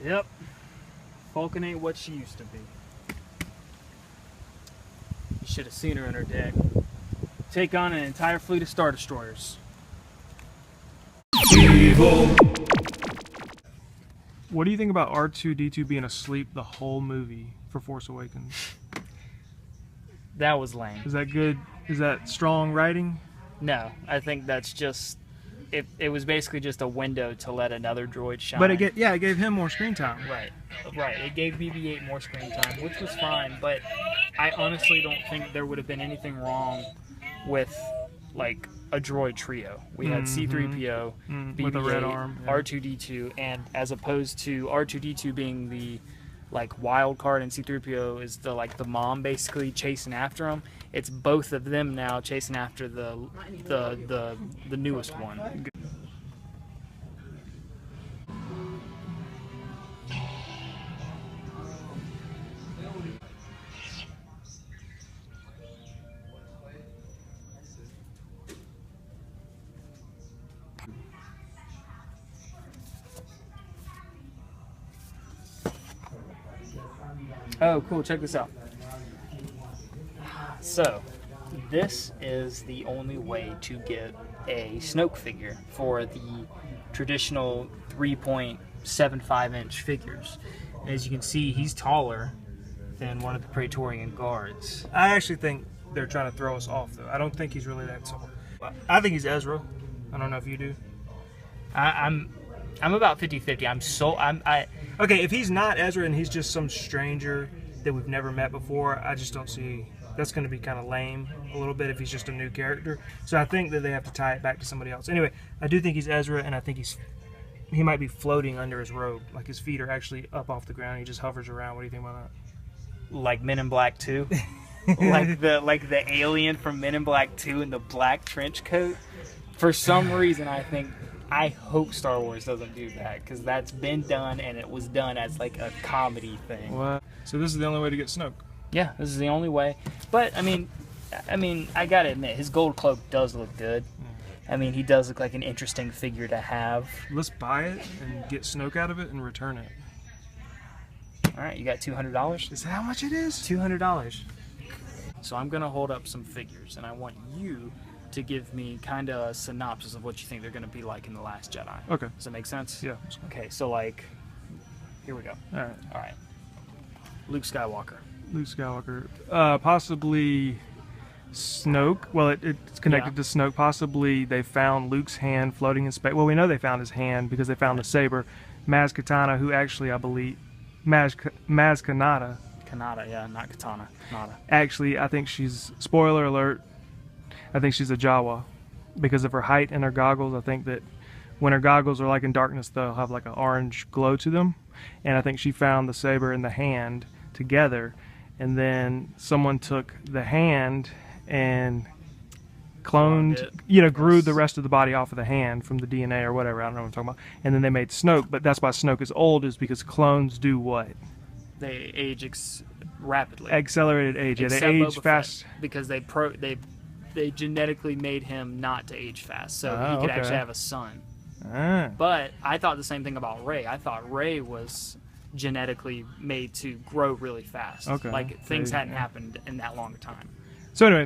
Yep. Falcon ain't what she used to be. You should have seen her in her deck. Take on an entire fleet of Star Destroyers. Evil. What do you think about R2-D2 being asleep the whole movie for Force Awakens? That was lame. Is that good? Is that strong writing? No, I think that's just... It was basically just a window to let another droid shine. But it gave him more screen time. Right. It gave BB-8 more screen time, which was fine, but I honestly don't think there would have been anything wrong with, like, a droid trio. We had C-3PO, BB-8, with a red arm, yeah. R2-D2, and as opposed to R2-D2 being the, like, wild card and C-3PO is the, like, the mom basically chasing after him. It's both of them now chasing after the newest one. Oh, cool. Check this out. So, this is the only way to get a Snoke figure for the traditional 3.75-inch figures. And as you can see, he's taller than one of the Praetorian guards. I actually think they're trying to throw us off, though. I don't think he's really that tall. I think he's Ezra. I don't know if you do. I'm about 50-50. Okay, if he's not Ezra and he's just some stranger that we've never met before, I just don't see... That's going to be kind of lame a little bit if he's just a new character. So I think that they have to tie it back to somebody else. Anyway, I do think he's Ezra, and I think he might be floating under his robe. Like his feet are actually up off the ground. He just hovers around. What do you think about that? Like Men in Black 2? like the alien from Men in Black 2 in the black trench coat? For some reason, I hope Star Wars doesn't do that, because that's been done, and it was done as like a comedy thing. What? So this is the only way to get Snoke? Yeah, this is the only way. But I mean, I gotta admit, his gold cloak does look good. I mean, he does look like an interesting figure to have. Let's buy it and get Snoke out of it and return it. All right, you got $200. Is that how much it is? $200. So I'm gonna hold up some figures, and I want you to give me kind of a synopsis of what you think they're gonna be like in The Last Jedi. Okay. Does that make sense? Yeah. Okay, so like, here we go. All right. All right. Luke Skywalker. Luke Skywalker. Possibly Snoke. Well, it's connected to Snoke. Possibly they found Luke's hand floating in space. Well, we know they found his hand because they found the saber. Maz Kanata, who actually, I believe... Maz Kanata. Kanata, yeah, not Katana. Kanata. Actually, I think she's... Spoiler alert. I think she's a Jawa. Because of her height and her goggles, I think that when her goggles are like in darkness, they'll have like an orange glow to them. And I think she found the saber and the hand together. And then someone took the hand and cloned, grew the rest of the body off of the hand from the DNA or whatever. I don't know what I'm talking about. And then they made Snoke, but that's why Snoke is old, is because clones do what? They age rapidly. Accelerated age. Yeah, they Except age Boba fast. Fett, because they genetically made him not to age fast, so he could actually have a son. But I thought the same thing about Rey. I thought Rey was genetically made to grow really fast. Okay. Like things hadn't happened in that long a time. So anyway,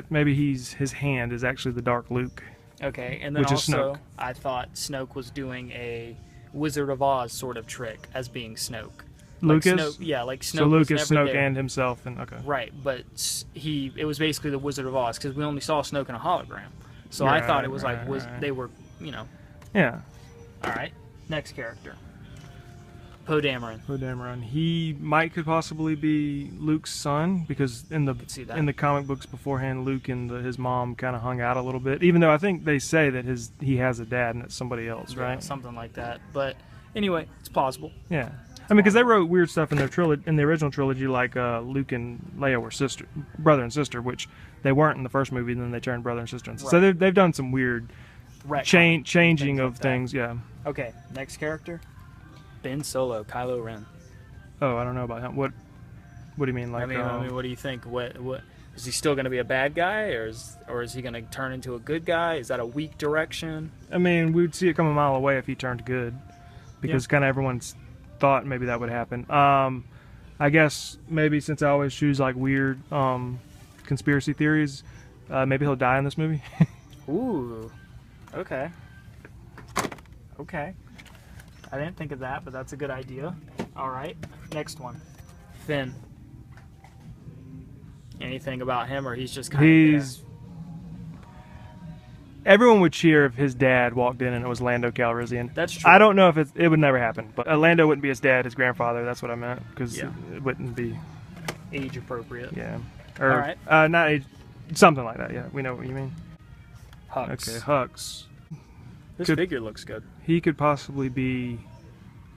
maybe his hand is actually the Dark Luke. Okay, and then which is also Snoke. I thought Snoke was doing a Wizard of Oz sort of trick as being Snoke. Luke like is? Snoke, yeah, like Snoke. So Luke was is never Snoke there. and himself, and okay. Right, but it was basically the Wizard of Oz, because we only saw Snoke in a hologram. So I thought it was they were, Yeah. All right, next character. Poe Dameron. Poe Dameron. He could possibly be Luke's son, because in the comic books beforehand, Luke and his mom kind of hung out a little bit. Even though I think they say that he has a dad and it's somebody else, right? Yeah, something like that. But anyway, it's plausible. Yeah. I mean, because they wrote weird stuff in their in the original trilogy, like Luke and Leia were brother and sister, which they weren't in the first movie. And then they turned brother and sister. Right. So they've done some weird changing of things. Yeah. Okay, next character, Ben Solo, Kylo Ren. Oh, I don't know about him. What do you mean? Like, I mean, what do you think? What is he still going to be a bad guy, or is he going to turn into a good guy? Is that a weak direction? I mean, we would see it come a mile away if he turned good, because kind of everyone's thought maybe that would happen. I guess maybe since I always choose like weird conspiracy theories, maybe he'll die in this movie. Ooh. Okay. Okay. I didn't think of that, but that's a good idea. All right. Next one. Finn. Anything about him, or he's just kind of there? Everyone would cheer if his dad walked in and it was Lando Calrissian. That's true. I don't know if it would never happen, but Lando wouldn't be his dad, his grandfather. That's what I meant, because Yeah. it wouldn't be. Age appropriate. Yeah. All Or, right. not age, something like that. Yeah, we know what you mean. Hux. Okay, Hux. This figure looks good. He could possibly be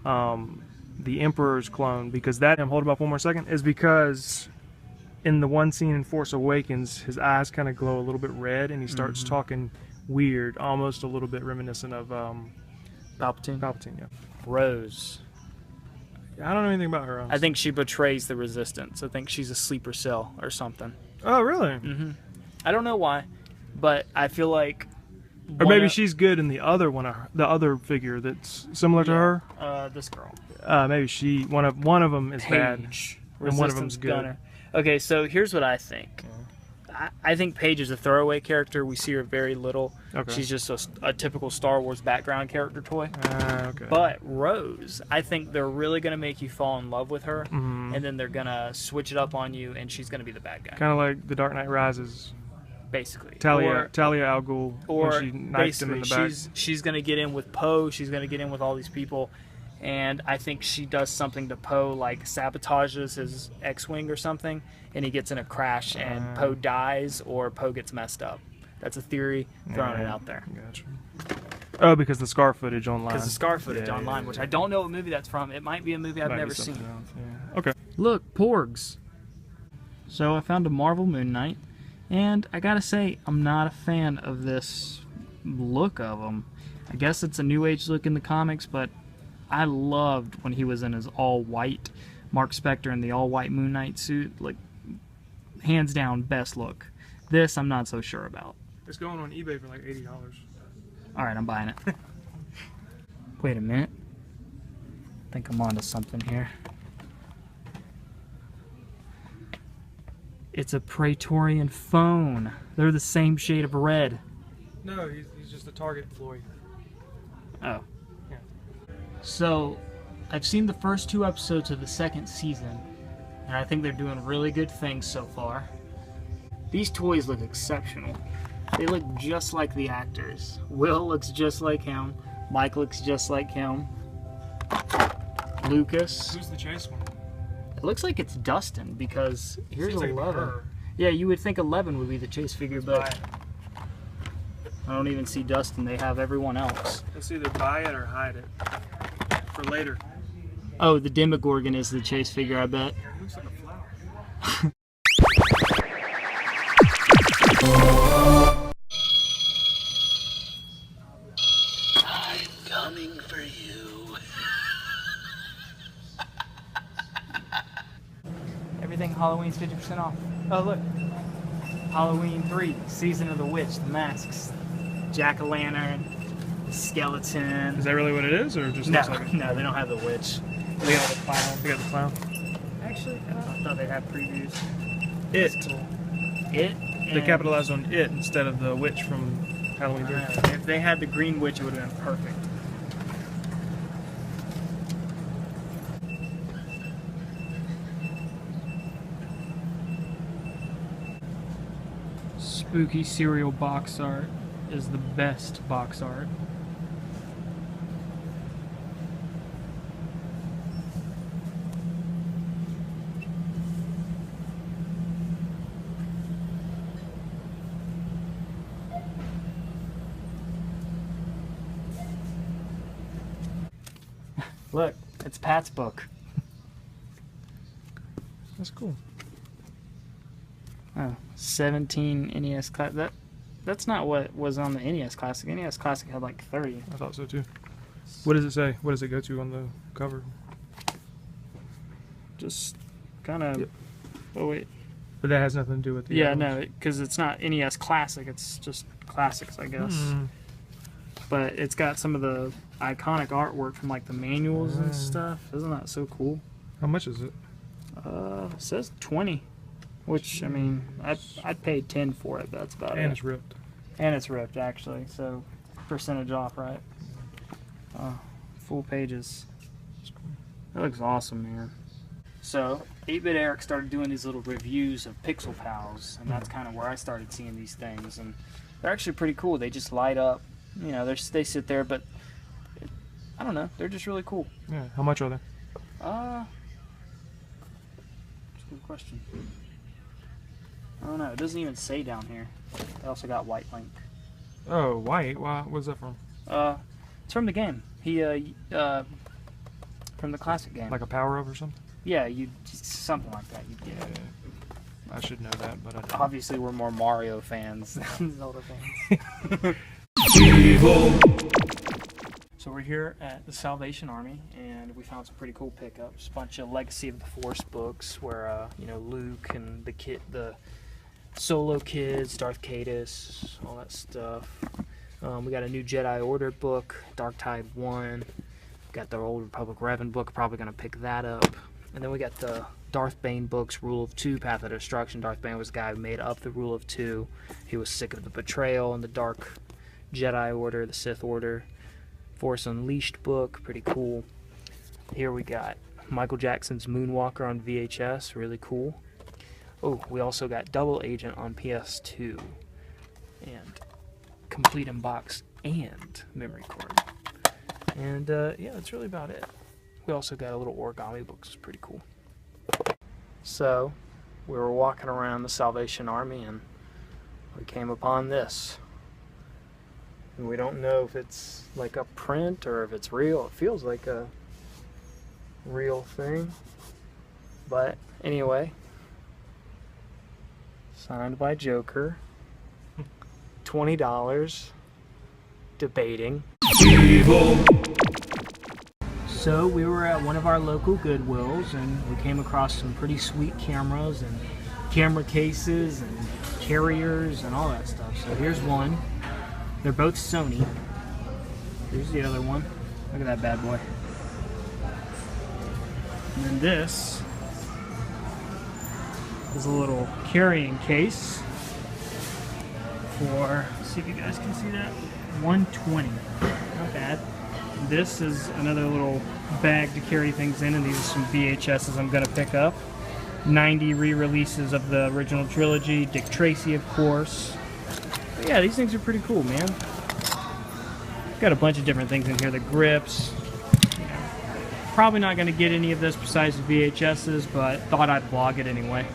the Emperor's clone, because that, hold him up one more second, is because in the one scene in Force Awakens, his eyes kind of glow a little bit red, and he starts talking weird, almost a little bit reminiscent of Palpatine. yeah. Rose. I don't know anything about her. I think she betrays the Resistance. I think she's a sleeper cell or something. Oh, really? Mm-hmm. I don't know why, but I feel like. Or maybe she's good in the other one, the other figure that's similar to her. This girl. Maybe one of them is bad, Paige. and one of them's good. Gunner. Okay, so here's what I think. I think Paige is a throwaway character. We see her very little. Okay. She's just a typical Star Wars background character toy. Okay. But Rose, I think they're really going to make you fall in love with her, Mhm. and then they're going to switch it up on you, and she's going to be the bad guy. Kind of like The Dark Knight Rises. Basically. Talia al Ghul, Or when she knifed him in the back. she's going to get in with Poe. She's going to get in with all these people. And I think she does something to Poe, like sabotages his X-Wing or something, and he gets in a crash, and Poe dies, or Poe gets messed up. That's a theory, throwing it out there. Gotcha. Oh, because the scar footage online. Because the scar footage online, which I don't know what movie that's from. It might be a movie I've never seen. Yeah. Okay. Look, Porgs. So I found a Marvel Moon Knight, and I gotta say, I'm not a fan of this look of him. I guess it's a new age look in the comics, but I loved when he was in his all-white Mark Spector in the all-white Moon Knight suit. Like, hands down, best look. This, I'm not so sure about. It's going on eBay for like $80. Alright, I'm buying it. Wait a minute. I think I'm onto something here. It's a Praetorian phone. They're the same shade of red. No, he's just a Target employee. Oh. Yeah. So, I've seen the first 2 episodes of the 2nd season, and I think they're doing really good things so far. These toys look exceptional. They look just like the actors. Will looks just like him. Mike looks just like him. Lucas. Who's the chase one? It looks like it's Dustin, because here's Seems like 11. her. Yeah, you would think 11 would be the chase figure, but Buy it. I don't even see Dustin. They have everyone else. Let's either buy it or hide it for later. Oh, the Demogorgon is the chase figure, I bet. It looks like a flower. I'm coming for you. Everything Halloween's 50% off. Oh, look. Halloween 3, Season of the Witch, the masks. Jack-o'-lantern, skeleton. Is that really what it is, or just No, looks like it? no, they don't have the witch. They got the clown. They got the clown. Actually, I thought they had previews. It. That's cool. It. They capitalized on it instead of the witch from Halloween 3. If they had the green witch, it would have been perfect. Spooky cereal box art is the best box art. Look, it's Pat's book. That's cool. Oh, 17 NES Classic. That's not what was on the NES Classic. NES Classic had like 30. I thought so too. What does it say? What does it go to on the cover? Just kind of. Yep. Oh wait. But that has nothing to do with the Yeah, other no, ones. because it's not NES Classic. It's just classics, I guess. but it's got some of the iconic artwork from like the manuals and stuff. Isn't that so cool? How much is it? It says 20, which I mean, I'd pay 10 for it. But that's about it. And it's ripped. And it's ripped actually, so percentage off, right? Full pages. That looks awesome, man. So 8-Bit Eric started doing these little reviews of Pixel Pals, and that's kind of where I started seeing these things, and they're actually pretty cool. They just light up, you know. They sit there, but I don't know. They're just really cool. Yeah. How much are they? That's a good question. I don't know. It doesn't even say down here. They also got White Link. Oh, white. Why? What's that from? It's from the game. From the classic game. Like a power up or something? Yeah, something like that. You get it. I should know that, but I don't. Obviously, we're more Mario fans than Zelda fans. So we're here at the Salvation Army, and we found some pretty cool pickups. A bunch of Legacy of the Force books, where you know, Luke and the Solo kids, Darth Caedus, all that stuff. We got a new Jedi Order book, Dark Tide 1. Got the Old Republic Revan book, probably going to pick that up. And then we got the Darth Bane books, Rule of Two, Path of Destruction. Darth Bane was the guy who made up the Rule of Two. He was sick of the betrayal and the Dark Jedi Order, the Sith Order. Force Unleashed book, pretty cool. Here we got Michael Jackson's Moonwalker on VHS, really cool. Oh, we also got Double Agent on PS2. And complete in box and memory card. And yeah, that's really about it. We also got a little origami book, which is pretty cool. So, we were walking around the Salvation Army and we came upon this. And we don't know if it's like a print or if it's real. It feels like a real thing. But anyway, signed by Joker. $20. Debating. Evil. So we were at one of our local Goodwills and we came across some pretty sweet cameras and camera cases and carriers and all that stuff. So here's one. They're both Sony. Here's the other one. Look at that bad boy. And then this is a little carrying case for, see if you guys can see that, $120. Not bad. This is another little bag to carry things in, and these are some VHSs I'm going to pick up. 90 re-releases of the original trilogy, Dick Tracy, of course. But yeah, these things are pretty cool, man. Got a bunch of different things in here. The grips. Probably not going to get any of this besides the VHSs, but thought I'd vlog it anyway.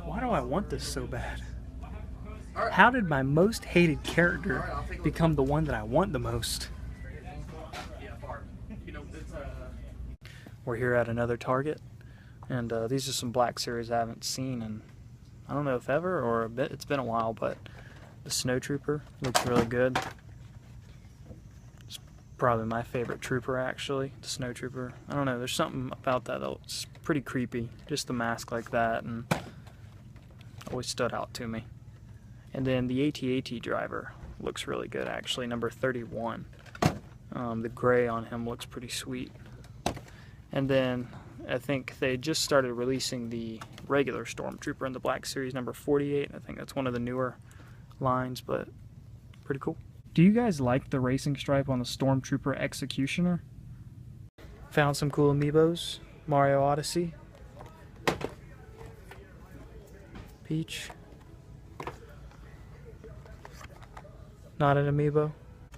Why do I want this so bad? How did my most hated character become the one that I want the most? We're here at another Target, and these are some Black Series I haven't seen in, I don't know if ever or a bit. It's been a while, but the Snow Trooper looks really good. It's probably my favorite trooper, actually, the Snow Trooper. I don't know, there's something about that that's pretty creepy. Just the mask like that, and always stood out to me. And then the AT-AT driver looks really good, actually, number 31. The gray on him looks pretty sweet. And then I think they just started releasing the regular Stormtrooper in the Black Series, number 48. I think that's one of the newer lines, but pretty cool. Do you guys like the racing stripe on the Stormtrooper Executioner? Found some cool amiibos. Mario Odyssey. Peach. Not an amiibo.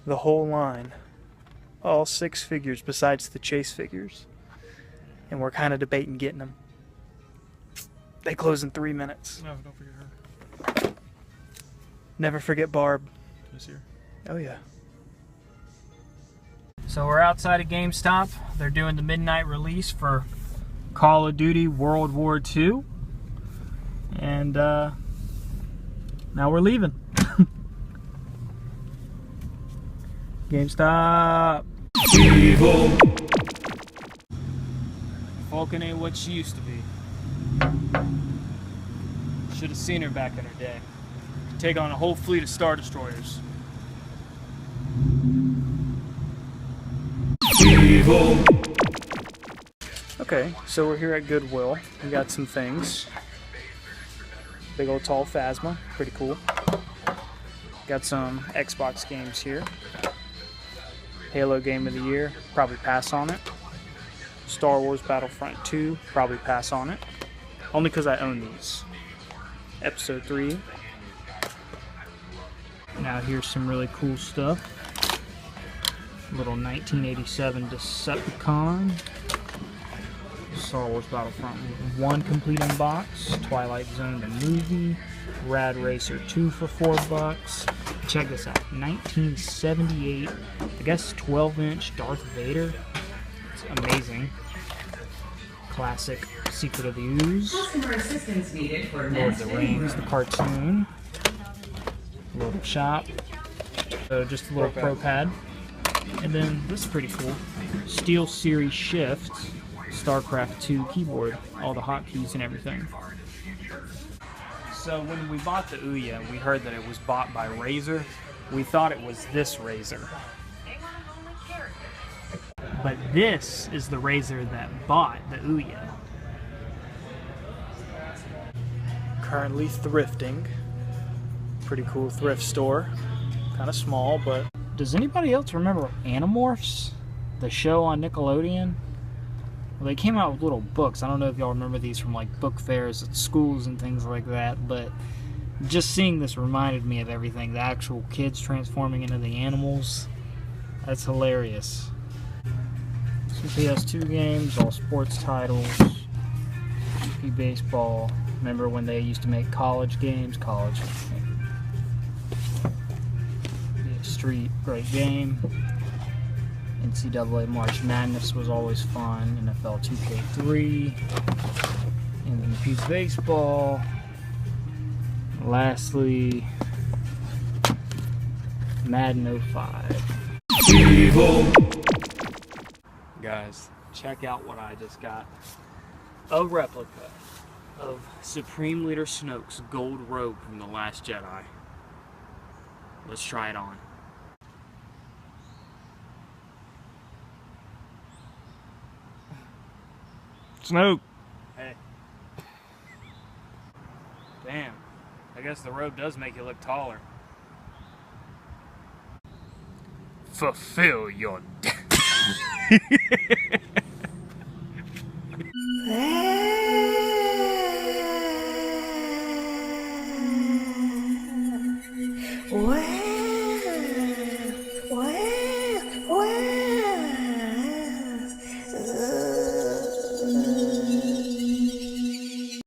The whole line. All 6 figures besides the chase figures. And we're kind of debating getting them. They close in 3 minutes. No, don't forget her. Never forget Barb. This here. Oh yeah. So we're outside of GameStop. They're doing the midnight release for Call of Duty World War II. And now we're leaving. GameStop. Evil. Falcon ain't what she used to be. Should have seen her back in her day. Take on a whole fleet of Star Destroyers. Okay, so we're here at Goodwill. We got some things. Big old tall Phasma, pretty cool. Got some Xbox games here. Halo Game of the Year, probably pass on it. Star Wars Battlefront 2, probably pass on it. Only because I own these. Episode 3. Now here's some really cool stuff. Little 1987 Decepticon. Star Wars Battlefront 1 complete in box. Twilight Zone the movie. Rad Racer 2 for $4. Check this out. 1978, I guess 12-inch Darth Vader. It's amazing. Classic Secret of the Ooze. Customer assistance needed for Lord of the Rings, the cartoon. Little shop. So just a little Pro Pad. And then this is pretty cool. Steel Series Shift. StarCraft 2 keyboard. All the hotkeys and everything. So when we bought the Ouya, we heard that it was bought by Razer. We thought it was this Razer. But this is the Razer that bought the Ouya. Currently thrifting. Pretty cool thrift store. Kind of small, but... Does anybody else remember Animorphs? The show on Nickelodeon? Well, they came out with little books. I don't know if y'all remember these from like book fairs at schools and things like that, but just seeing this reminded me of everything. The actual kids transforming into the animals. That's hilarious. Some PS2 games, all sports titles. GP Baseball. Remember when they used to make college games? College. Street, great game. NCAA March Madness was always fun. NFL 2K3. MVP's Baseball. Lastly, Madden 05. Guys, check out what I just got. A replica of Supreme Leader Snoke's gold robe from The Last Jedi. Let's try it on. Snoke. Hey. Damn. I guess the robe does make you look taller. Fulfill your